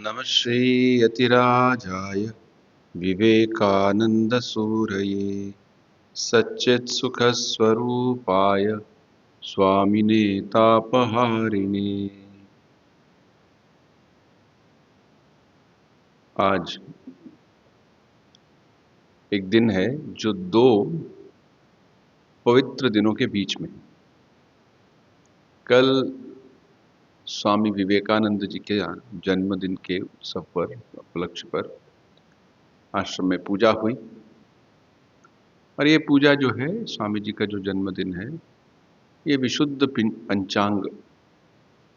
नमः श्रीयतिराजाय विवेकानन्दसूरये सच्चित्सुखस्वरूपाय स्वामिने तापहारिणे। आज एक दिन है जो दो पवित्र दिनों के बीच में। कल स्वामी विवेकानंद जी के जन्मदिन के उत्सव पर उपलक्ष्य पर आश्रम में पूजा हुई और ये पूजा जो है स्वामी जी का जो जन्मदिन है ये विशुद्ध पंचांग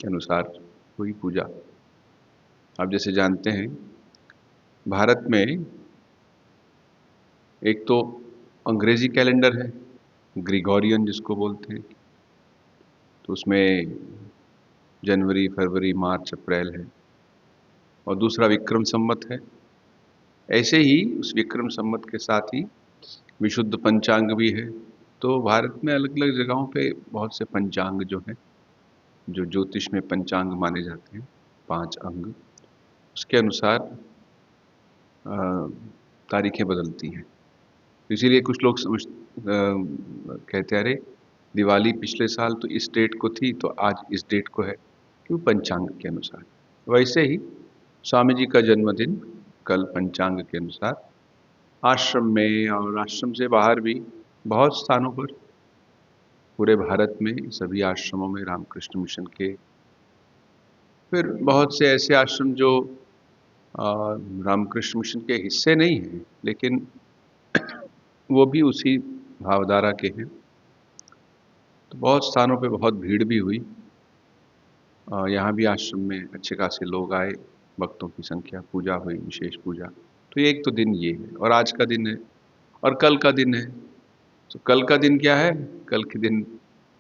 के अनुसार हुई पूजा। आप जैसे जानते हैं भारत में एक तो अंग्रेजी कैलेंडर है ग्रिगोरियन जिसको बोलते हैं, तो उसमें जनवरी फरवरी मार्च अप्रैल है और दूसरा विक्रम संवत है। ऐसे ही उस विक्रम संवत के साथ ही विशुद्ध पंचांग भी है। तो भारत में अलग अलग जगहों पे बहुत से पंचांग जो हैं जो ज्योतिष में पंचांग माने जाते हैं 5 अंग, उसके अनुसार तारीखें बदलती हैं। तो इसीलिए कुछ लोग कहते हैं अरे दिवाली पिछले साल तो इस डेट को थी तो आज इस डेट को है, क्यों? पंचांग के अनुसार। वैसे ही स्वामी जी का जन्मदिन कल पंचांग के अनुसार आश्रम में और आश्रम से बाहर भी बहुत स्थानों पर पूरे भारत में सभी आश्रमों में रामकृष्ण मिशन के, फिर बहुत से ऐसे आश्रम जो रामकृष्ण मिशन के हिस्से नहीं हैं लेकिन वो भी उसी भावधारा के हैं। तो बहुत स्थानों पे बहुत भीड़ भी हुई। यहाँ भी आश्रम में अच्छे खासे लोग आए, भक्तों की संख्या, पूजा हुई, विशेष पूजा। तो एक तो दिन ये है और आज का दिन है और कल का दिन है। तो कल का दिन क्या है? कल के दिन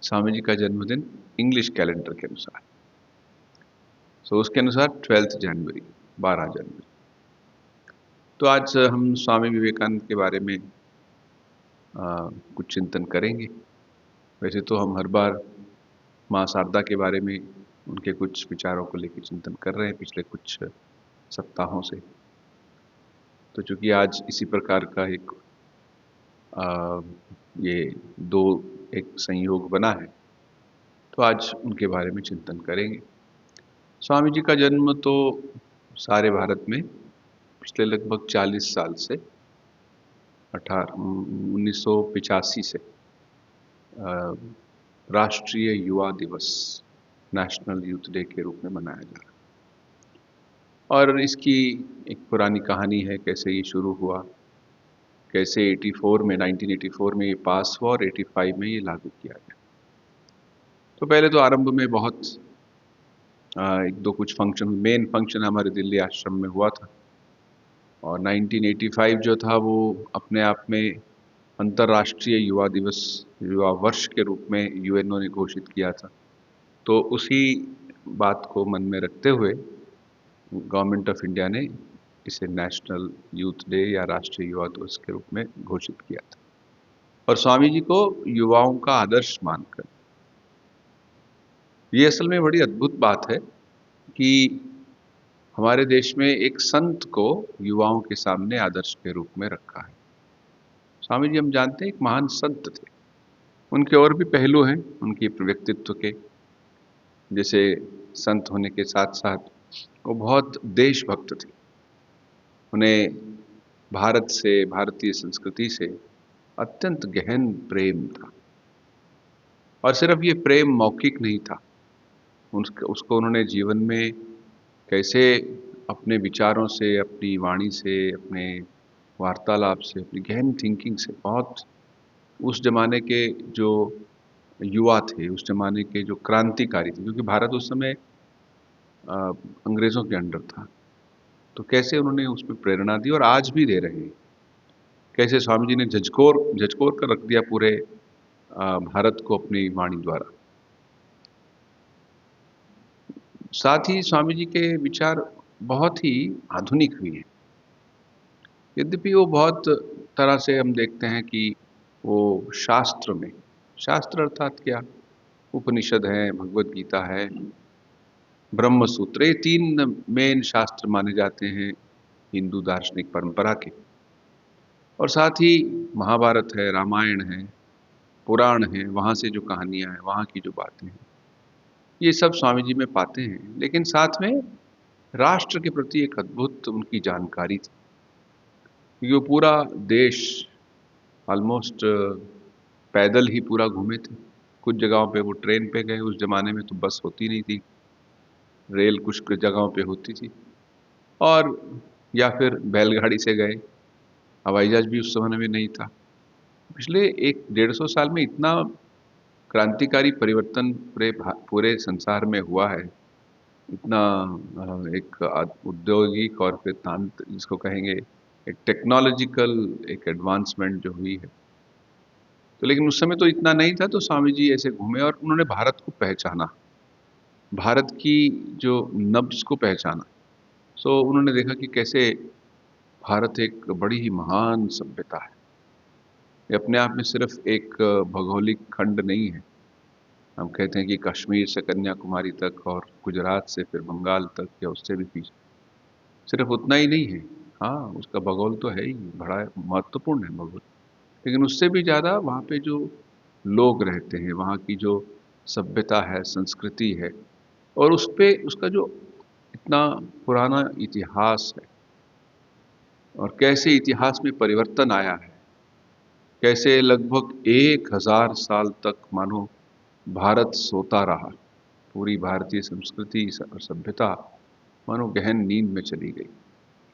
स्वामी जी का जन्मदिन इंग्लिश कैलेंडर के अनुसार, तो उसके अनुसार 12 जनवरी 12 जनवरी। तो आज हम स्वामी विवेकानंद के बारे में कुछ चिंतन करेंगे। वैसे तो हम हर बार माँ शारदा के बारे में उनके कुछ विचारों को लेकर चिंतन कर रहे हैं पिछले कुछ सप्ताहों से। तो चूंकि आज इसी प्रकार का एक ये दो एक संयोग बना है तो आज उनके बारे में चिंतन करेंगे। स्वामी जी का जन्म तो सारे भारत में पिछले लगभग 40 साल से 1985 से राष्ट्रीय युवा दिवस नेशनल यूथ डे के रूप में मनाया जा रहा है। और इसकी एक पुरानी कहानी है, कैसे ये शुरू हुआ, कैसे 1984 में ये पास हुआ और 85 में ये लागू किया गया। तो पहले तो आरंभ में बहुत एक दो कुछ फंक्शन, मेन फंक्शन हमारे दिल्ली आश्रम में हुआ था और 1985 जो था वो अपने आप में अंतर्राष्ट्रीय युवा दिवस, युवा वर्ष के रूप में यूएनओ ने घोषित किया था। तो उसी बात को मन में रखते हुए गवर्नमेंट ऑफ इंडिया ने इसे नेशनल यूथ डे या राष्ट्रीय युवा दिवस के रूप में घोषित किया था और स्वामी जी को युवाओं का आदर्श मानकर। ये असल में बड़ी अद्भुत बात है कि हमारे देश में एक संत को युवाओं के सामने आदर्श के रूप में रखा है। स्वामी जी हम जानते हैं एक महान संत थे, उनके और भी पहलू हैं उनके व्यक्तित्व के। जैसे संत होने के साथ साथ वो बहुत देशभक्त थे, उन्हें भारत से, भारतीय संस्कृति से अत्यंत गहन प्रेम था। और सिर्फ ये प्रेम मौखिक नहीं था, उसको उन्होंने जीवन में कैसे अपने विचारों से, अपनी वाणी से, अपने वार्तालाप से, अपनी गहन थिंकिंग से बहुत उस जमाने के जो युवा थे, उस जमाने के जो क्रांतिकारी थे, क्योंकि भारत उस समय अंग्रेज़ों के अंडर था, तो कैसे उन्होंने उसमें प्रेरणा दी और आज भी दे रहे हैं। कैसे स्वामी जी ने झकझोर कर रख दिया पूरे भारत को अपनी वाणी द्वारा। साथ ही स्वामी जी के विचार बहुत ही आधुनिक हुए हैं। यद्यपि वो बहुत तरह से हम देखते हैं कि वो शास्त्र में, शास्त्र अर्थात क्या, उपनिषद है, भगवत गीता है, ब्रह्म सूत्र, ये 3 मेन शास्त्र माने जाते हैं हिंदू दार्शनिक परंपरा के। और साथ ही महाभारत है, रामायण है, पुराण है, वहाँ से जो कहानियाँ हैं, वहाँ की जो बातें हैं, ये सब स्वामी जी में पाते हैं। लेकिन साथ में राष्ट्र के प्रति एक अद्भुत उनकी जानकारी थी, क्योंकि वो पूरा देश ऑलमोस्ट पैदल ही पूरा घूमे थे। कुछ जगहों पे वो ट्रेन पे गए, उस ज़माने में तो बस होती नहीं थी, रेल कुछ जगहों पे होती थी, और या फिर बैलगाड़ी से गए, हवाई जहाज भी उस ज़माने में नहीं था। पिछले 1 डेढ़ सौ साल में इतना क्रांतिकारी परिवर्तन पूरे संसार में हुआ है, इतना एक औद्योगिक और फिर जिसको कहेंगे एक टेक्नोलॉजिकल एक एडवांसमेंट जो हुई है। तो लेकिन उस समय तो इतना नहीं था, तो स्वामी जी ऐसे घूमे और उन्होंने भारत को पहचाना, भारत की जो नब्ज़ को पहचाना। सो उन्होंने देखा कि कैसे भारत एक बड़ी ही महान सभ्यता है। ये अपने आप में सिर्फ एक भौगोलिक खंड नहीं है। हम कहते हैं कि कश्मीर से कन्याकुमारी तक और गुजरात से फिर बंगाल तक या उससे भी पीछे, सिर्फ उतना ही नहीं है। हाँ, उसका भूगोल तो है ही, बड़ा महत्वपूर्ण है भूगोल। लेकिन उससे भी ज़्यादा वहाँ पे जो लोग रहते हैं, वहाँ की जो सभ्यता है, संस्कृति है, और उस पे उसका जो इतना पुराना इतिहास है, और कैसे इतिहास में परिवर्तन आया है, कैसे लगभग 1000 साल तक मानो भारत सोता रहा, पूरी भारतीय संस्कृति और सभ्यता मानो गहन नींद में चली गई,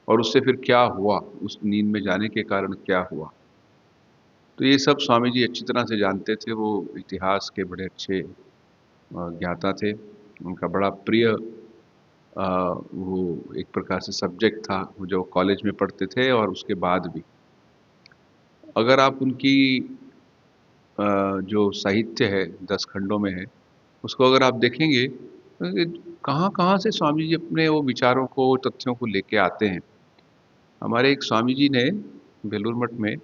और उससे फिर क्या हुआ, उस नींद में जाने के कारण क्या हुआ। तो ये सब स्वामी जी अच्छी तरह से जानते थे, वो इतिहास के बड़े अच्छे ज्ञाता थे। उनका बड़ा प्रिय वो एक प्रकार से सब्जेक्ट था, वो जो कॉलेज में पढ़ते थे और उसके बाद भी। अगर आप उनकी जो साहित्य है 10 खंडों में है, उसको अगर आप देखेंगे कहाँ-कहाँ से स्वामी जी अपने वो विचारों को, तथ्यों को लेके आते हैं। हमारे एक स्वामी जी ने बेलूर मठ में,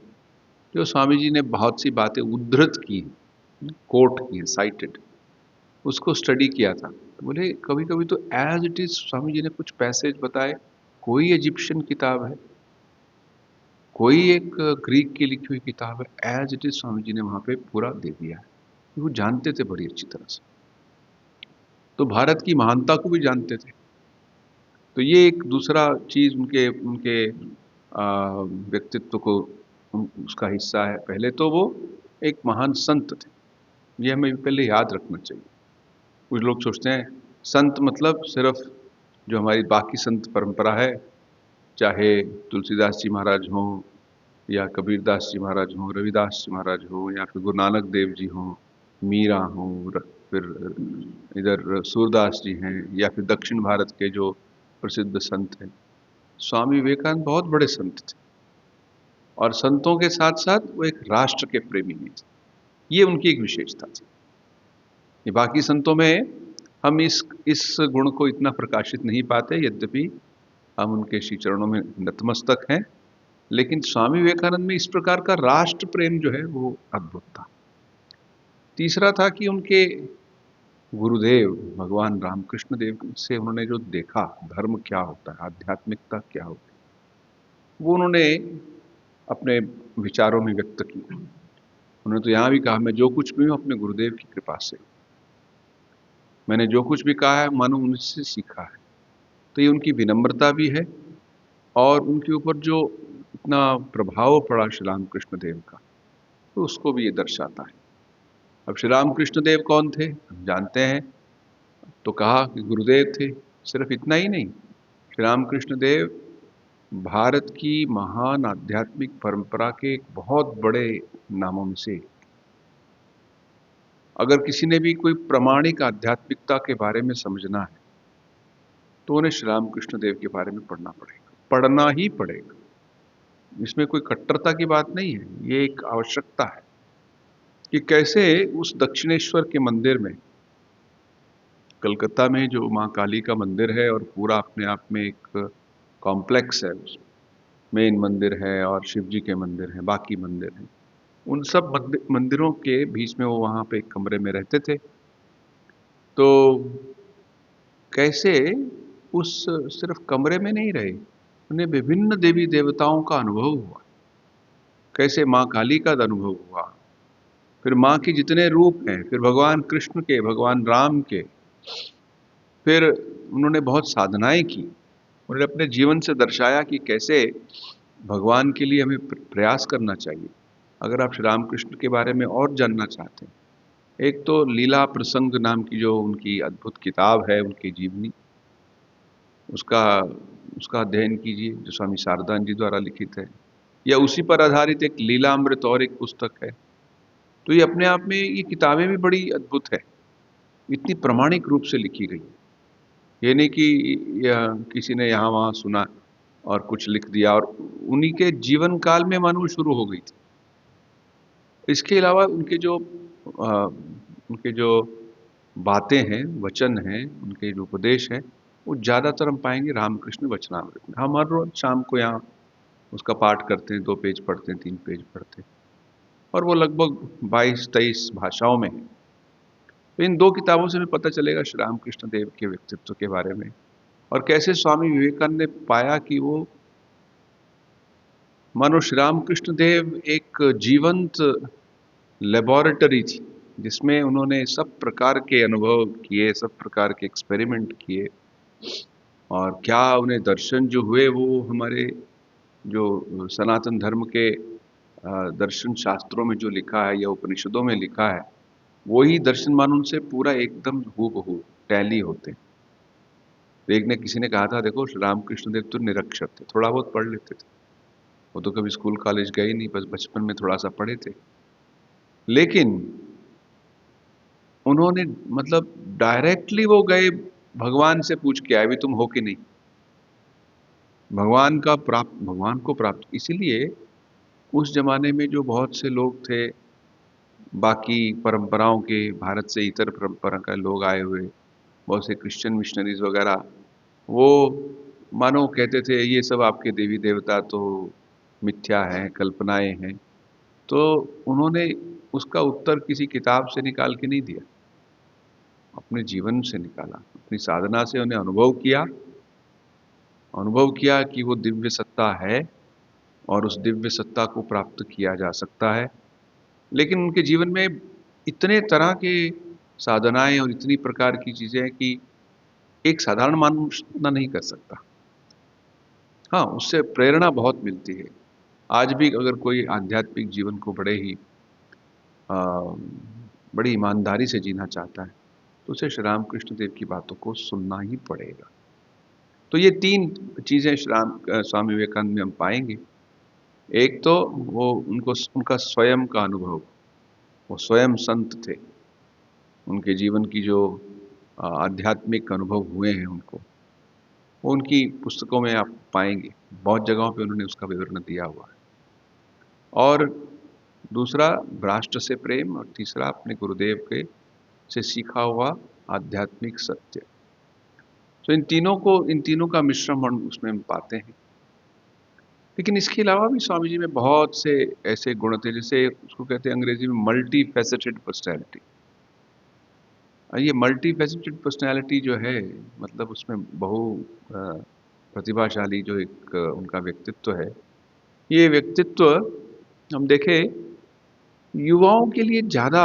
जो स्वामी जी ने बहुत सी बातें उद्धृत की हैं, कोट की हैं, साइटेड, उसको स्टडी किया था। तो बोले कभी-कभी तो as it is Swami ji ने कुछ पैसेज बताए, कोई इजिप्शियन किताब है, कोई एक ग्रीक की लिखी हुई किताब है, as it is Swami ji ने वहाँ पे पूरा दे दिया है। वो जानते थे बड़ी अच्छी तरह से। तो भारत की महानता को भी जानते थे। तो ये एक दूसरा चीज़ उनके उनके व्यक्तित्व को उसका हिस्सा है। पहले तो वो एक महान संत थे, ये हमें पहले याद रखना चाहिए। कुछ लोग सोचते हैं संत मतलब सिर्फ जो हमारी बाकी संत परंपरा है, चाहे तुलसीदास जी महाराज हों या कबीरदास जी महाराज हों, रविदास जी महाराज हों या फिर गुरु नानक देव जी हों, मीरा हों, फिर इधर सूरदास जी हैं, या फिर दक्षिण भारत के जो प्रसिद्ध संत हैं। स्वामी विवेकानंद बहुत बड़े संत थे, और संतों के साथ-साथ वो एक राष्ट्र के प्रेमी भी थे। ये उनकी एक विशेषता थी। ये बाकी संतों में हम इस गुण को इतना प्रकाशित नहीं पाते, यद्यपि हम उनके श्री चरणों में नतमस्तक हैं, लेकिन स्वामी विवेकानंद में इस प्रकार का राष्ट्र प्रेम जो है वो अद्भुत था। तीसरा था कि उनके गुरुदेव भगवान रामकृष्ण देव से उन्होंने जो देखा, धर्म क्या होता है, आध्यात्मिकता क्या होती है, वो उन्होंने अपने विचारों में व्यक्त किया। उन्होंने तो यहाँ भी कहा, मैं जो कुछ भी हूँ अपने गुरुदेव की कृपा से, मैंने जो कुछ भी कहा है मानो उनसे सीखा है। तो ये उनकी विनम्रता भी है, और उनके ऊपर जो इतना प्रभाव पड़ा श्री रामकृष्ण देव का, तो उसको भी ये दर्शाता है। अब श्री रामकृष्ण देव कौन थे हम जानते हैं, तो कहा कि गुरुदेव थे। सिर्फ इतना ही नहीं, श्री रामकृष्ण देव भारत की महान आध्यात्मिक परंपरा के एक बहुत बड़े नामों में से। अगर किसी ने भी कोई प्रामाणिक आध्यात्मिकता के बारे में समझना है, तो उन्हें श्री रामकृष्ण देव के बारे में पढ़ना पड़ेगा, पढ़ना ही पड़ेगा। इसमें कोई कट्टरता की बात नहीं है, ये एक आवश्यकता है कि कैसे उस दक्षिणेश्वर के मंदिर में, कलकत्ता में जो माँ काली का मंदिर है, और पूरा अपने आप में एक कॉम्प्लेक्स है, उसमें मेन मंदिर है और शिव जी के मंदिर हैं, बाकी मंदिर हैं। उन सब मंदिरों के बीच में वो वहाँ पे एक कमरे में रहते थे। तो कैसे उस सिर्फ कमरे में नहीं रहे, उन्हें विभिन्न देवी देवताओं का अनुभव हुआ। कैसे माँ काली का अनुभव हुआ, फिर माँ के जितने रूप हैं, फिर भगवान कृष्ण के, भगवान राम के, फिर उन्होंने बहुत साधनाएं की। उन्होंने अपने जीवन से दर्शाया कि कैसे भगवान के लिए हमें प्रयास करना चाहिए। अगर आप श्री रामकृष्ण के बारे में और जानना चाहते हैं, एक तो लीला प्रसंग नाम की जो उनकी अद्भुत किताब है, उनकी जीवनी, उसका उसका अध्ययन कीजिए, जो स्वामी शारदानंद जी द्वारा लिखित है, या उसी पर आधारित एक लीलामृत और एक पुस्तक है। तो ये अपने आप में ये किताबें भी बड़ी अद्भुत है, इतनी प्रामाणिक रूप से लिखी गई। ये नहीं कि किसी ने यहाँ वहाँ सुना और कुछ लिख दिया, और उन्हीं के जीवन काल में मानो शुरू हो गई थी। इसके अलावा उनके जो बातें हैं, वचन हैं, उनके जो उपदेश हैं, वो ज़्यादातर हम पाएंगे रामकृष्ण वचनामृत में। हम हर रोज शाम को यहाँ उसका पाठ करते हैं, 2 पेज पढ़ते हैं, 3 पेज पढ़ते हैं, और वो लगभग 22-23 भाषाओं में है। तो इन 2 किताबों से हमें पता चलेगा श्री रामकृष्ण देव के व्यक्तित्व के बारे में, और कैसे स्वामी विवेकानंद ने पाया कि वो मानो श्री रामकृष्ण देव एक जीवंत लेबोरेटरी थी, जिसमें उन्होंने सब प्रकार के अनुभव किए, सब प्रकार के एक्सपेरिमेंट किए, और क्या उन्हें दर्शन जो हुए वो हमारे जो सनातन धर्म के दर्शन शास्त्रों में जो लिखा है या उपनिषदों में लिखा है, वही दर्शन मान उनसे पूरा एकदम हूबहू टैली होते हैं। तो एक ने किसी ने कहा था, देखो श्री रामकृष्ण देव तो निरक्षर थे, थोड़ा बहुत पढ़ लेते थे, वो तो कभी स्कूल कॉलेज गए नहीं, बस बचपन में थोड़ा सा पढ़े थे, लेकिन उन्होंने मतलब डायरेक्टली वो गए भगवान से पूछ के आए भी तुम हो कि नहीं, भगवान को प्राप्त। इसीलिए उस जमाने में जो बहुत से लोग थे, बाकी परंपराओं के, भारत से इतर परंपरा के लोग आए हुए, बहुत से क्रिश्चियन मिशनरीज वगैरह, वो मानो कहते थे ये सब आपके देवी देवता तो मिथ्या है, कल्पनाएं हैं। तो उन्होंने उसका उत्तर किसी किताब से निकाल के नहीं दिया, अपने जीवन से निकाला, अपनी साधना से उन्हें अनुभव किया कि वो दिव्य सत्ता है, और उस दिव्य सत्ता को प्राप्त किया जा सकता है। लेकिन उनके जीवन में इतने तरह के साधनाएं और इतनी प्रकार की चीजें हैं कि एक साधारण मानुष उतना नहीं कर सकता। हाँ, उससे प्रेरणा बहुत मिलती है। आज भी अगर कोई आध्यात्मिक जीवन को आ, बड़ी ईमानदारी से जीना चाहता है, तो उसे श्री रामकृष्ण देव की बातों को सुनना ही पड़ेगा। तो ये 3 चीजें स्वामी विवेकानंद में हम पाएंगे। एक तो वो उनका स्वयं का अनुभव, वो स्वयं संत थे, उनके जीवन की जो आध्यात्मिक अनुभव हुए हैं उनको, वो उनकी पुस्तकों में आप पाएंगे, बहुत जगहों पे उन्होंने उसका विवरण दिया हुआ है। और दूसरा राष्ट्र से प्रेम, और तीसरा अपने गुरुदेव के से सीखा हुआ आध्यात्मिक सत्य। तो इन तीनों का मिश्रण हम उसमें पाते हैं। लेकिन इसके अलावा भी स्वामी जी में बहुत से ऐसे गुण थे, जैसे उसको कहते हैं अंग्रेजी में मल्टी फैसेटेड पर्सनैलिटी। ये मल्टी फैसेटेड पर्सनैलिटी जो है, मतलब उसमें बहु प्रतिभाशाली जो एक उनका व्यक्तित्व है, ये व्यक्तित्व हम देखें युवाओं के लिए ज़्यादा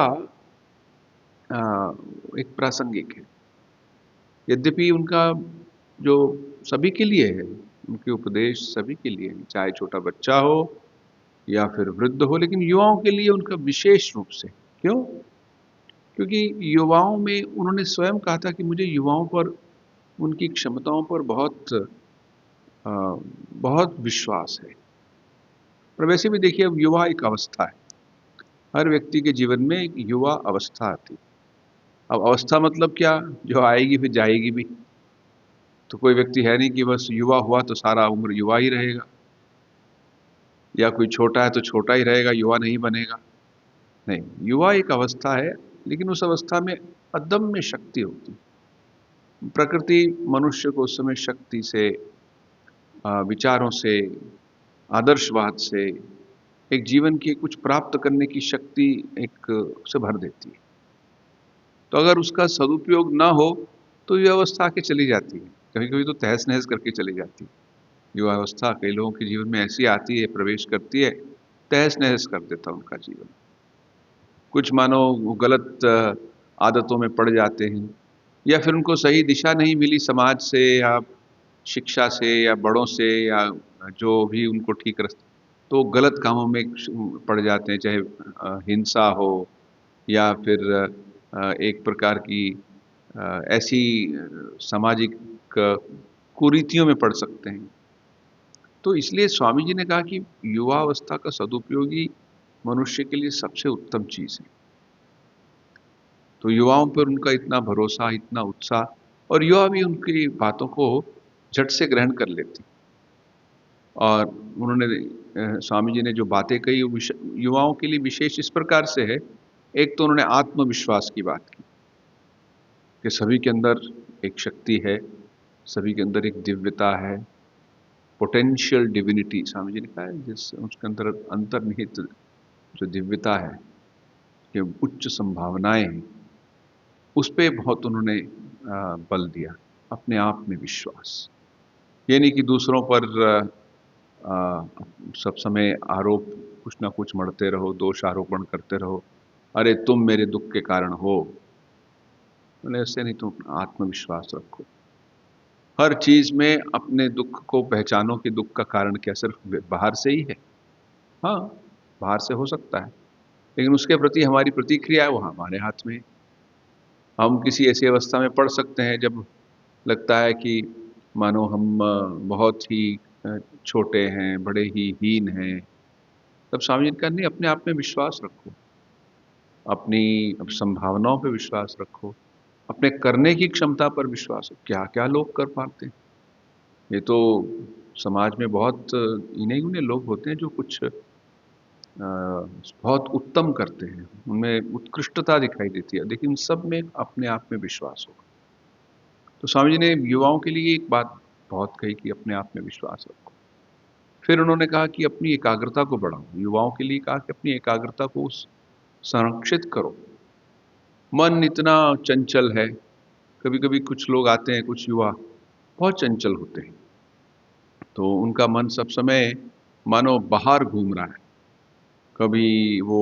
एक प्रासंगिक है। यद्यपि उनका जो सभी के लिए है, उनके उपदेश सभी के लिए है, चाहे छोटा बच्चा हो या फिर वृद्ध हो, लेकिन युवाओं के लिए उनका विशेष रूप से। क्यों? क्योंकि युवाओं में उन्होंने स्वयं कहा था कि मुझे युवाओं पर, उनकी क्षमताओं पर बहुत विश्वास है। पर वैसे भी देखिए, अब युवा एक अवस्था है, हर व्यक्ति के जीवन में एक युवा अवस्था आती है। अब अवस्था मतलब क्या, जो आएगी फिर जाएगी भी। तो कोई व्यक्ति है नहीं कि बस युवा हुआ तो सारा उम्र युवा ही रहेगा, या कोई छोटा है तो छोटा ही रहेगा, युवा नहीं बनेगा। नहीं, युवा एक अवस्था है, लेकिन उस अवस्था में अदम्य शक्ति होती है। प्रकृति मनुष्य को उस समय शक्ति से, विचारों से, आदर्शवाद से, एक जीवन की कुछ प्राप्त करने की शक्ति एक से भर देती है। तो अगर उसका सदुपयोग ना हो, तो युवावस्था आके चली जाती है, कभी कभी तो तहस नहस करके चली जाती है। युवावस्था कई लोगों के जीवन में ऐसी आती है, प्रवेश करती है, तहस नहस कर देता है उनका जीवन। कुछ मानो वो गलत आदतों में पड़ जाते हैं, या फिर उनको सही दिशा नहीं मिली समाज से या शिक्षा से या बड़ों से या जो भी उनको ठीक रस्ते, तो गलत कामों में पड़ जाते हैं, चाहे हिंसा हो या फिर एक प्रकार की ऐसी सामाजिक कुरीतियों में पड़ सकते हैं। तो इसलिए स्वामी जी ने कहा कि युवावस्था का सदुपयोग ही मनुष्य के लिए सबसे उत्तम चीज है। तो युवाओं पर उनका इतना भरोसा, इतना उत्साह, और युवा भी उनकी बातों को झट से ग्रहण कर लेते। और उन्होंने स्वामी जी ने जो बातें कही वो युवाओं के लिए विशेष इस प्रकार से है। एक तो उन्होंने आत्मविश्वास की बात की कि सभी के अंदर एक शक्ति है, सभी के अंदर एक दिव्यता है, पोटेंशियल डिविनिटी स्वामी जी ने कहा है, जिस उसके अंदर अंतर्निहित जो दिव्यता है, कि उच्च संभावनाएं हैं, उस पे बहुत उन्होंने बल दिया। अपने आप में विश्वास, ये नहीं कि दूसरों पर सब समय आरोप कुछ ना कुछ मढ़ते रहो, दोष आरोपण करते रहो, अरे तुम मेरे दुख के कारण हो। बोले ऐसे नहीं, तुम आत्मविश्वास रखो, हर चीज में अपने दुख को पहचानो कि दुख का कारण क्या सिर्फ बाहर से ही है। हाँ, बाहर से हो सकता है, लेकिन उसके प्रति हमारी प्रतिक्रिया है वो हमारे हाथ में है। हम किसी ऐसी अवस्था में पड़ सकते हैं जब लगता है कि मानो हम बहुत ही छोटे हैं, बड़े ही हीन हैं, तब स्वामी जी ने कहा नहीं, अपने आप में विश्वास रखो, अपनी संभावनाओं पर विश्वास रखो, अपने करने की क्षमता पर विश्वास रखो। क्या क्या लोग कर पाते हैं, ये तो समाज में बहुत इन्हीं उन्हीं लोग होते हैं जो कुछ बहुत उत्तम करते हैं, उनमें उत्कृष्टता दिखाई देती है, लेकिन सब में अपने आप में विश्वास होगा। तो स्वामी जी ने युवाओं के लिए एक बात बहुत कही कि अपने आप में विश्वास रखो। फिर उन्होंने कहा कि अपनी एकाग्रता को बढ़ाओ, युवाओं के लिए कहा कि अपनी एकाग्रता को संरक्षित करो। मन इतना चंचल है, कभी कभी कुछ लोग आते हैं, कुछ युवा बहुत चंचल होते हैं, तो उनका मन सब समय मानो बाहर घूम रहा है। कभी वो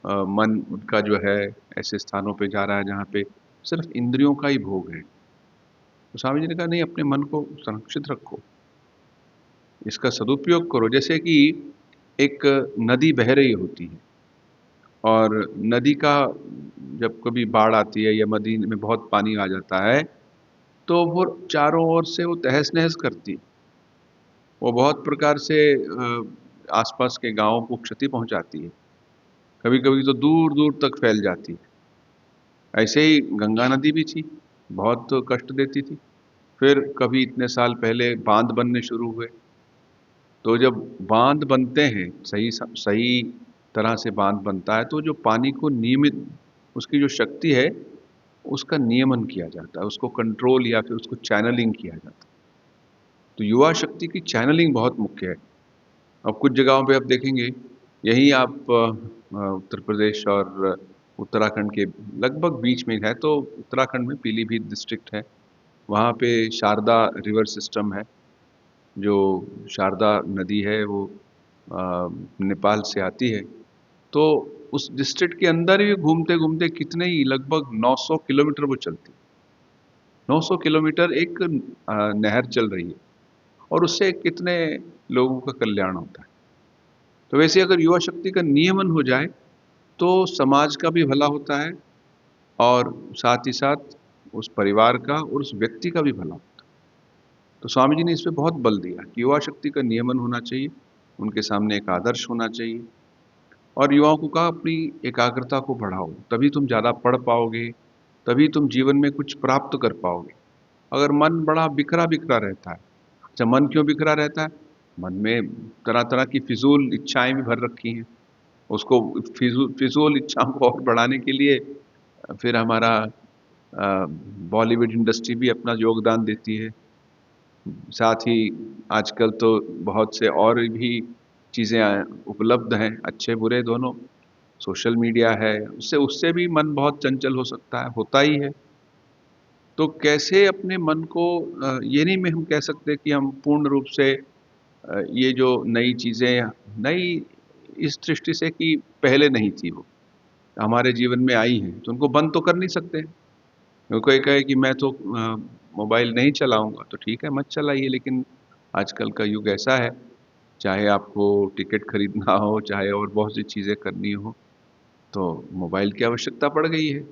मन उनका जो है ऐसे स्थानों पे जा रहा है जहाँ पे सिर्फ इंद्रियों का ही भोग है। तो स्वामी जी ने कहा नहीं, अपने मन को संरक्षित रखो, इसका सदुपयोग करो। जैसे कि एक नदी बह रही होती है, और नदी का जब कभी बाढ़ आती है या नदी में बहुत पानी आ जाता है, तो वो चारों ओर से वो तहस नहस करती है, वो बहुत प्रकार से आसपास के गांवों को क्षति पहुंचाती है, कभी कभी तो दूर दूर तक फैल जाती है। ऐसे ही गंगा नदी भी थी, बहुत कष्ट देती थी। फिर कभी इतने साल पहले बांध बनने शुरू हुए, तो जब बांध बनते हैं, सही तरह से बांध बनता है, तो जो पानी को नियमित, उसकी जो शक्ति है उसका नियमन किया जाता है, उसको कंट्रोल या फिर उसको चैनलिंग किया जाता है। तो युवा शक्ति की चैनलिंग बहुत मुख्य है। अब कुछ जगहों पे आप देखेंगे, यही आप उत्तर प्रदेश और उत्तराखंड के लगभग बीच में है, तो उत्तराखंड में पीलीभीत डिस्ट्रिक्ट है, वहाँ पे शारदा रिवर सिस्टम है। जो शारदा नदी है वो नेपाल से आती है, तो उस डिस्ट्रिक्ट के अंदर ही घूमते घूमते कितने ही लगभग 900 किलोमीटर वो चलती है। 900 किलोमीटर एक नहर चल रही है, और उससे कितने लोगों का कल्याण होता है। तो वैसे अगर युवा शक्ति का नियमन हो जाए तो समाज का भी भला होता है, और साथ ही साथ उस परिवार का और उस व्यक्ति का भी भला होता है। तो स्वामी जी ने इस पे बहुत बल दिया कि युवा शक्ति का नियमन होना चाहिए, उनके सामने एक आदर्श होना चाहिए। और युवाओं को कहा अपनी एकाग्रता को बढ़ाओ, तभी तुम ज़्यादा पढ़ पाओगे, तभी तुम जीवन में कुछ प्राप्त कर पाओगे। अगर मन बड़ा बिखरा बिखरा रहता है, अच्छा मन क्यों बिखरा रहता है? मन में तरह तरह की फिजूल इच्छाएं भी भर रखी हैं, उसको फिजूल इच्छाओं को और बढ़ाने के लिए फिर हमारा बॉलीवुड इंडस्ट्री भी अपना योगदान देती है। साथ ही आजकल तो बहुत से और भी चीज़ें उपलब्ध हैं, अच्छे बुरे दोनों। सोशल मीडिया है, उससे उससे भी मन बहुत चंचल हो सकता है, होता ही है। तो कैसे अपने मन को ये नहीं में हम कह सकते कि हम पूर्ण रूप से ये जो नई चीज़ें नई इस दृष्टि से कि पहले नहीं थी वो, हमारे जीवन में आई हैं, तो उनको बंद तो कर नहीं सकते। कोई कहे कि मैं तो मोबाइल नहीं चलाऊँगा, तो ठीक है मत चलाइए, लेकिन आजकल का युग ऐसा है, चाहे आपको टिकट खरीदना हो, चाहे और बहुत सी चीज़ें करनी हो, तो मोबाइल की आवश्यकता पड़ गई है।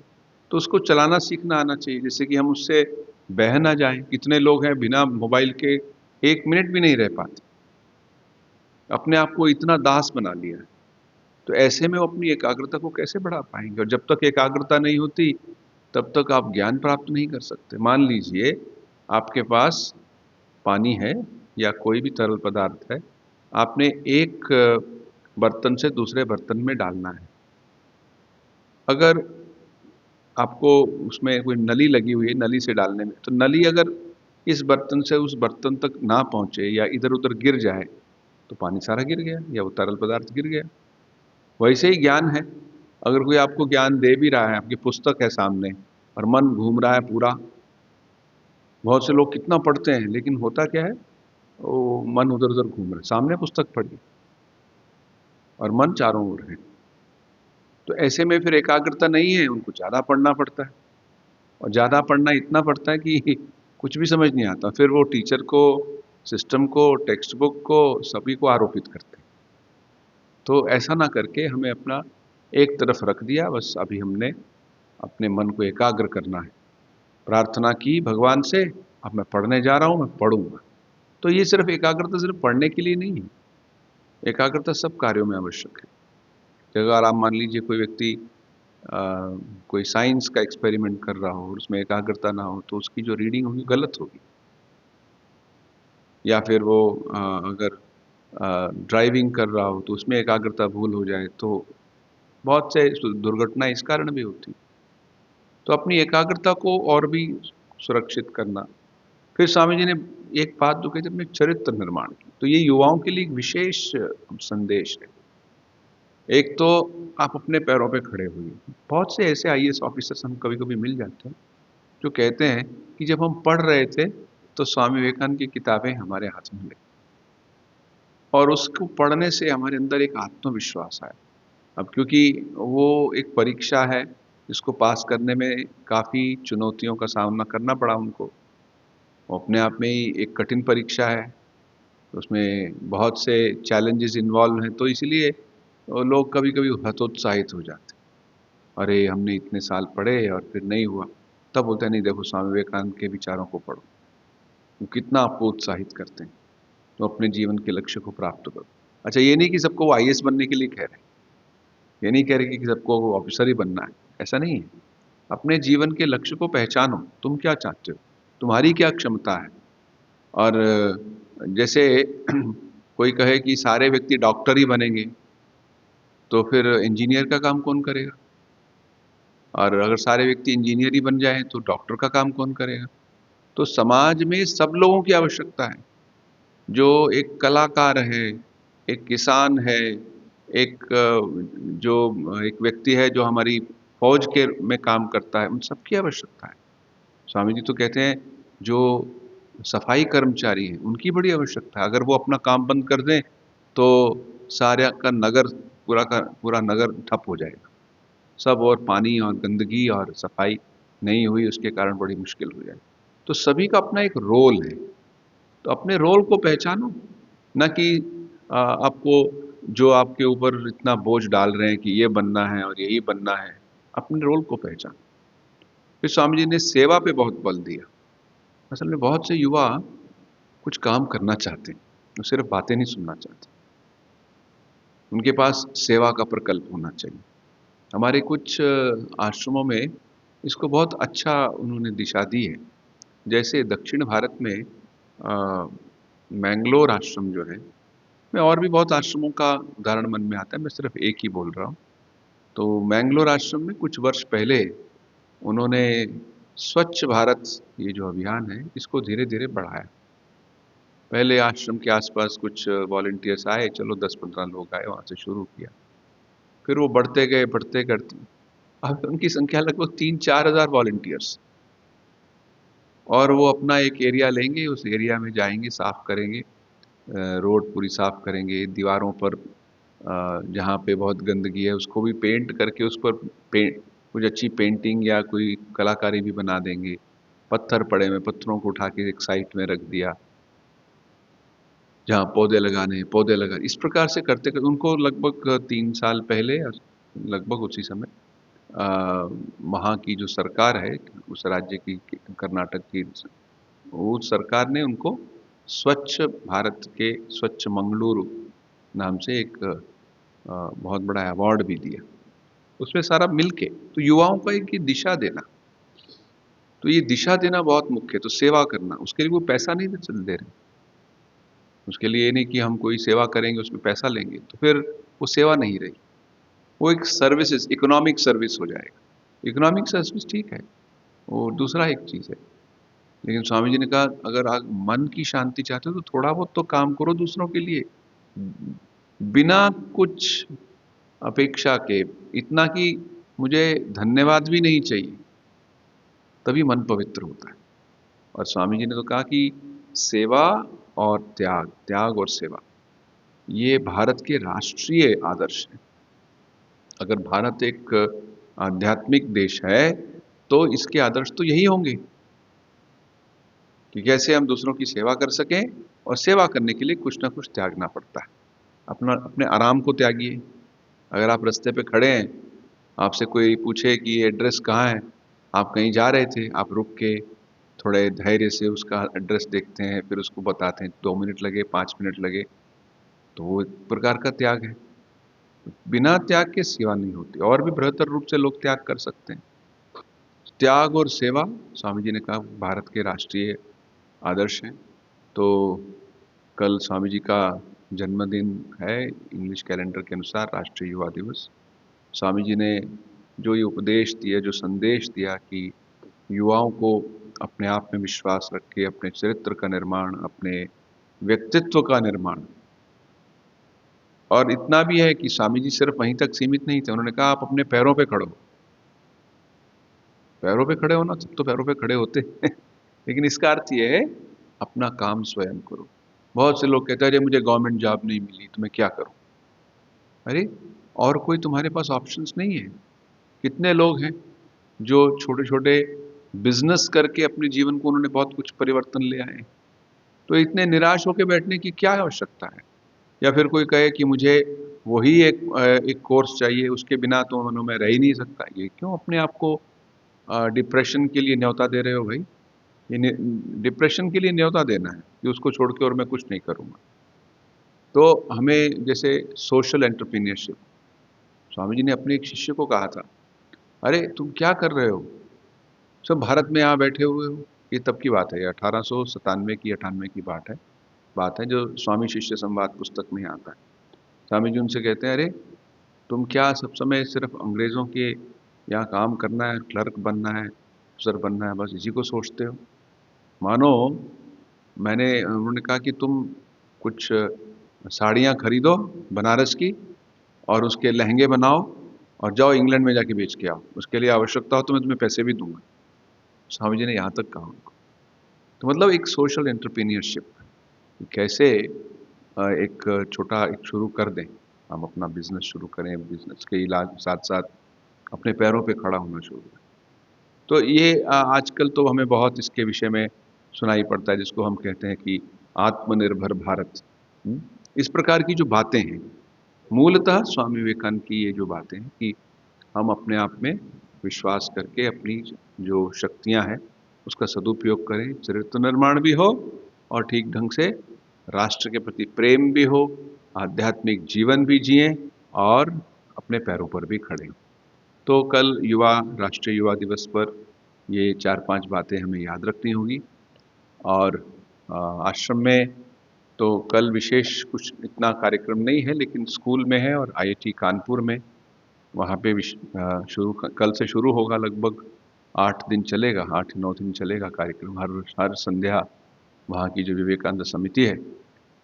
तो उसको चलाना सीखना आना चाहिए, जिससे कि हम उससे बह ना जाएँ। कितने लोग हैं बिना मोबाइल के 1 मिनट भी नहीं रह पाते, अपने आप को इतना दास बना लिया है। तो ऐसे में वो अपनी एकाग्रता को कैसे बढ़ा पाएँगे? और जब तक एकाग्रता नहीं होती, तब तक आप ज्ञान प्राप्त नहीं कर सकते। मान लीजिए आपके पास पानी है या कोई भी तरल पदार्थ है, आपने एक बर्तन से दूसरे बर्तन में डालना है। अगर आपको उसमें कोई नली लगी हुई है, नली से डालने में, तो नली अगर इस बर्तन से उस बर्तन तक ना पहुँचे या इधर-उधर गिर जाए, तो पानी सारा गिर गया या वो तरल पदार्थ गिर गया। वैसे ही ज्ञान है, अगर कोई आपको ज्ञान दे भी रहा है, आपकी पुस्तक है सामने और मन घूम रहा है पूरा, बहुत से लोग कितना पढ़ते हैं, लेकिन होता क्या है, वो मन उधर-उधर घूम रहा है, सामने पुस्तक पढ़ी और मन चारों ओर है। तो ऐसे में फिर एकाग्रता नहीं है, उनको ज़्यादा पढ़ना पड़ता है और ज़्यादा पढ़ना इतना पड़ता है कि कुछ भी समझ नहीं आता। फिर वो टीचर को, सिस्टम को, टेक्स्ट बुक को, सभी को आरोपित करते हैं। तो ऐसा ना करके हमें अपना एक तरफ रख दिया, बस अभी हमने अपने मन को एकाग्र करना है। प्रार्थना की भगवान से, अब मैं पढ़ने जा रहा हूँ, मैं पढ़ूँगा। तो ये सिर्फ़ एकाग्रता सिर्फ़ पढ़ने के लिए नहीं है, एकाग्रता सब कार्यों में आवश्यक है। अगर आप मान लीजिए कोई व्यक्ति अ, कोई साइंस का एक्सपेरिमेंट कर रहा हो और उसमें एकाग्रता ना हो, तो उसकी जो रीडिंग होगी गलत होगी। या फिर वो अगर ड्राइविंग कर रहा हो, तो उसमें एकाग्रता भूल हो जाए, तो बहुत से दुर्घटनाएँ इस कारण भी होती हैं। तो अपनी एकाग्रता को और भी सुरक्षित करना। फिर स्वामी जी ने एक बात जो कही थी, अपने चरित्र निर्माण की, तो ये युवाओं के लिए एक विशेष संदेश है। एक तो आप अपने पैरों पे खड़े होइए। बहुत से ऐसे आईएएस ऑफिसर्स हम कभी-कभी मिल जाते हैं, जो कहते हैं कि जब हम पढ़ रहे थे, तो स्वामी विवेकानंद की किताबें हमारे हाथ में लगी और उसको पढ़ने से हमारे अंदर एक आत्मविश्वास आया। अब क्योंकि वो एक परीक्षा है, जिसको पास करने में काफ़ी चुनौतियों का सामना करना पड़ा उनको। वो अपने आप में ही एक कठिन परीक्षा है, उसमें बहुत से चैलेंजेस इन्वॉल्व हैं, तो इसलिए लोग कभी-कभी हतोत्साहित हो जाते हैं। अरे! हमने इतने साल पढ़े और फिर नहीं हुआ। तब बोलते हैं नहीं देखो स्वामी विवेकानंद के विचारों को पढ़ो, वो कितना आपको उत्साहित करते हैं, तो अपने जीवन के लक्ष्य को प्राप्त करो। अच्छा ये नहीं कि सबको वो आईएएस बनने के लिए कह रहे हैं, ये नहीं कह रहे कि सबको वो ऑफिसर ही बनना है, ऐसा नहीं है। अपने जीवन के लक्ष्य को पहचानो, तुम क्या चाहते हो? तुम्हारी क्या क्षमता है? और जैसे कोई कहे कि सारे व्यक्ति डॉक्टर ही बनेंगे, तो फिर इंजीनियर का काम कौन करेगा? और अगर सारे व्यक्ति इंजीनियर ही बन जाएँ, तो डॉक्टर का काम कौन करेगा? तो समाज में सब लोगों की आवश्यकता है। जो एक कलाकार है, एक किसान है, एक एक व्यक्ति है जो हमारी फ़ौज के में काम करता है, उन सबकी आवश्यकता है। स्वामी जी तो कहते हैं, जो सफाई कर्मचारी हैं, उनकी बड़ी आवश्यकता है। अगर वो अपना काम बंद कर दें, तो सारा का नगर का पूरा नगर ठप हो जाएगा। सब और पानी और गंदगी और सफाई नहीं हुई, उसके कारण बड़ी मुश्किल हो जाए। तो सभी का अपना एक रोल है, तो अपने रोल को पहचानो, ना कि आपको जो आपके ऊपर इतना बोझ डाल रहे हैं कि ये बनना है और यही बनना है, अपने रोल को पहचानो। फिर स्वामी जी ने सेवा पे बहुत बल दिया। असल में बहुत से युवा कुछ काम करना चाहते हैं, वो सिर्फ बातें नहीं सुनना चाहते, उनके पास सेवा का प्रकल्प होना चाहिए। हमारे कुछ आश्रमों में इसको बहुत अच्छा उन्होंने दिशा दी है। जैसे दक्षिण भारत में मैंगलोर आश्रम जो है, मैं और भी बहुत आश्रमों का उदाहरण मन में आता है, मैं सिर्फ एक ही बोल रहा हूँ। तो मैंगलोर आश्रम में कुछ वर्ष पहले उन्होंने स्वच्छ भारत ये जो अभियान है, इसको धीरे-धीरे बढ़ाया। पहले आश्रम के आस-पास कुछ वॉलंटियर्स आए, चलो 10-15 लोग आए, वहाँ से शुरू किया। फिर वो बढ़ते गए, बढ़ते करते अब उनकी संख्या लगभग 3-4 हज़ार वॉलंटियर्स। और वो अपना एक एरिया लेंगे, उस एरिया में जाएंगे, साफ करेंगे, रोड पूरी साफ करेंगे, दीवारों पर जहाँ पे बहुत गंदगी है उसको भी पेंट करके उस पर कुछ अच्छी पेंटिंग या कोई कलाकारी भी बना देंगे। पत्थर पड़े हुए पत्थरों को उठा के एक साइड में रख दिया, जहाँ पौधे लगाने हैं पौधे लगा, इस प्रकार से करते करते उनको लगभग 3 साल पहले, लगभग उसी समय वहाँ की जो सरकार है उस राज्य की, कर्नाटक की, उस सरकार ने उनको स्वच्छ भारत के स्वच्छ मंगलुरु नाम से एक बहुत बड़ा अवार्ड भी दिया। उसमें सारा मिलके, तो युवाओं को एक ये दिशा देना, तो ये दिशा देना बहुत मुख्य है। तो सेवा करना, उसके लिए वो पैसा नहीं दे रहे, उसके लिए ये नहीं कि हम कोई सेवा करेंगे उसमें पैसा लेंगे, तो फिर वो सेवा नहीं रही, वो एक सर्विसेज, इकोनॉमिक सर्विस हो जाएगा। इकोनॉमिक सर्विस ठीक है, वो दूसरा एक चीज़ है। लेकिन स्वामी जी ने कहा अगर आप मन की शांति चाहते हो तो थोड़ा बहुत तो काम करो दूसरों के लिए, बिना कुछ अपेक्षा के, इतना कि मुझे धन्यवाद भी नहीं चाहिए, तभी मन पवित्र होता है। और स्वामी जी ने तो कहा कि सेवा और त्याग, त्याग और सेवा, ये भारत के राष्ट्रीय आदर्श हैं। अगर भारत एक आध्यात्मिक देश है तो इसके आदर्श तो यही होंगे कि कैसे हम दूसरों की सेवा कर सकें, और सेवा करने के लिए कुछ ना कुछ त्यागना पड़ता है। अपना अपने आराम को त्यागिए। अगर आप रास्ते पे खड़े हैं, आपसे कोई पूछे कि ये एड्रेस कहाँ है, आप कहीं जा रहे थे, आप रुक के थोड़े धैर्य से उसका एड्रेस देखते हैं, फिर उसको बताते हैं, 2 मिनट लगे 5 मिनट लगे, तो वो एक प्रकार का त्याग है। बिना त्याग के सेवा नहीं होती, और भी बेहतर रूप से लोग त्याग कर सकते हैं। त्याग और सेवा, स्वामी जी ने कहा, भारत के राष्ट्रीय आदर्श हैं। तो कल स्वामी जी का जन्मदिन है, इंग्लिश कैलेंडर के अनुसार राष्ट्रीय युवा दिवस। स्वामी जी ने जो ये उपदेश दिया, जो संदेश दिया कि युवाओं को अपने आप में विश्वास रख के अपने चरित्र का निर्माण, अपने व्यक्तित्व का निर्माण, और इतना भी है कि स्वामी जी सिर्फ वहीं तक सीमित नहीं थे, उन्होंने कहा आप अपने पैरों पे खड़ो। पैरों पे खड़े होना, सब तो पैरों पे खड़े होते हैं लेकिन इसका अर्थ ये है अपना काम स्वयं करो। बहुत से लोग कहते हैं अरे मुझे गवर्नमेंट जॉब नहीं मिली तो मैं क्या करूं। अरे और कोई तुम्हारे पास ऑप्शंस नहीं है? कितने लोग हैं जो छोटे छोटे बिजनेस करके अपने जीवन को उन्होंने बहुत कुछ परिवर्तन ले आए। तो इतने निराश होकर बैठने की क्या आवश्यकता है? या फिर कोई कहे कि मुझे वही एक कोर्स चाहिए, उसके बिना तो मैं रह ही नहीं सकता, ये क्यों अपने आप को डिप्रेशन के लिए न्योता दे रहे हो भाई? ये डिप्रेशन के लिए न्योता देना है कि उसको छोड़ के और मैं कुछ नहीं करूँगा। तो हमें जैसे सोशल एंटरप्रेन्योरशिप, स्वामी जी ने अपने एक शिष्य को कहा था, अरे तुम क्या कर रहे हो, सब भारत में यहाँ बैठे हुए हो। ये तब की बात है, 1897 की 98 की बात है जो स्वामी शिष्य संवाद पुस्तक में आता है। स्वामी जी उनसे कहते हैं, अरे तुम क्या सब समय सिर्फ अंग्रेज़ों के यहाँ काम करना है, क्लर्क बनना है, अफसर बनना है, बस इसी को सोचते हो? मानो उन्होंने कहा कि तुम कुछ साड़ियाँ खरीदो बनारस की, और उसके लहंगे बनाओ और जाओ इंग्लैंड में जाके बेच के आओ, उसके लिए आवश्यकता हो तो मैं तुम्हें पैसे भी दूंगा। स्वामी जी ने यहाँ तक कहा उनको। तो मतलब एक सोशल एंटरप्रेन्योरशिप, कैसे एक छोटा एक शुरू कर दें, हम अपना बिजनेस शुरू करें, बिजनेस के इलाज साथ साथ अपने पैरों पे खड़ा होना शुरू करें। तो ये आजकल तो हमें बहुत इसके विषय में सुनाई पड़ता है, जिसको हम कहते हैं कि आत्मनिर्भर भारत। इस प्रकार की जो बातें हैं, मूलतः स्वामी विवेकानंद की ये जो बातें हैं कि हम अपने आप में विश्वास करके अपनी जो शक्तियां हैं उसका सदुपयोग करें, चरित्र निर्माण भी हो और ठीक ढंग से राष्ट्र के प्रति प्रेम भी हो, आध्यात्मिक जीवन भी जिएं और अपने पैरों पर भी खड़े हों। तो कल राष्ट्रीय युवा दिवस पर ये 4-5 बातें हमें याद रखनी होगी। और आश्रम में तो कल विशेष कुछ इतना कार्यक्रम नहीं है, लेकिन स्कूल में है और आईआईटी कानपुर में, वहाँ पे कल से शुरू होगा, लगभग 8 दिन चलेगा, 8-9 दिन चलेगा कार्यक्रम। हर संध्या वहाँ की जो विवेकानंद समिति है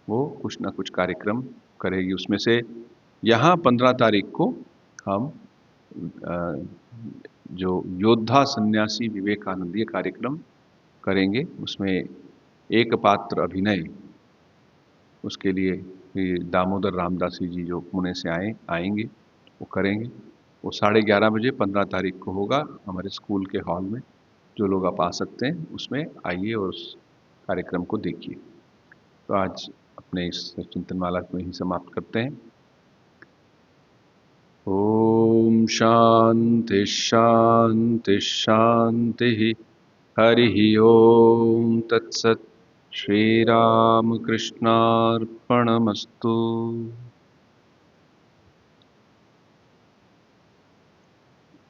वो कुछ ना कुछ कार्यक्रम करेगी। उसमें से यहाँ 15 तारीख को हम जो योद्धा सन्यासी विवेकानंद, ये कार्यक्रम करेंगे। उसमें एक पात्र अभिनय, उसके लिए ये दामोदर रामदासी जी जो पुणे से आएंगे वो करेंगे। वो 11:30 बजे 15 तारीख को होगा हमारे स्कूल के हॉल में। जो लोग आप आ सकते हैं उसमें आइए और उस कार्यक्रम को देखिए। तो आज अपने इस चिंतन माला को यहीं समाप्त करते हैं। ओम शांति शांति शांति। हरि ओम तत्सत। श्री राम कृष्णार्पणमस्तु।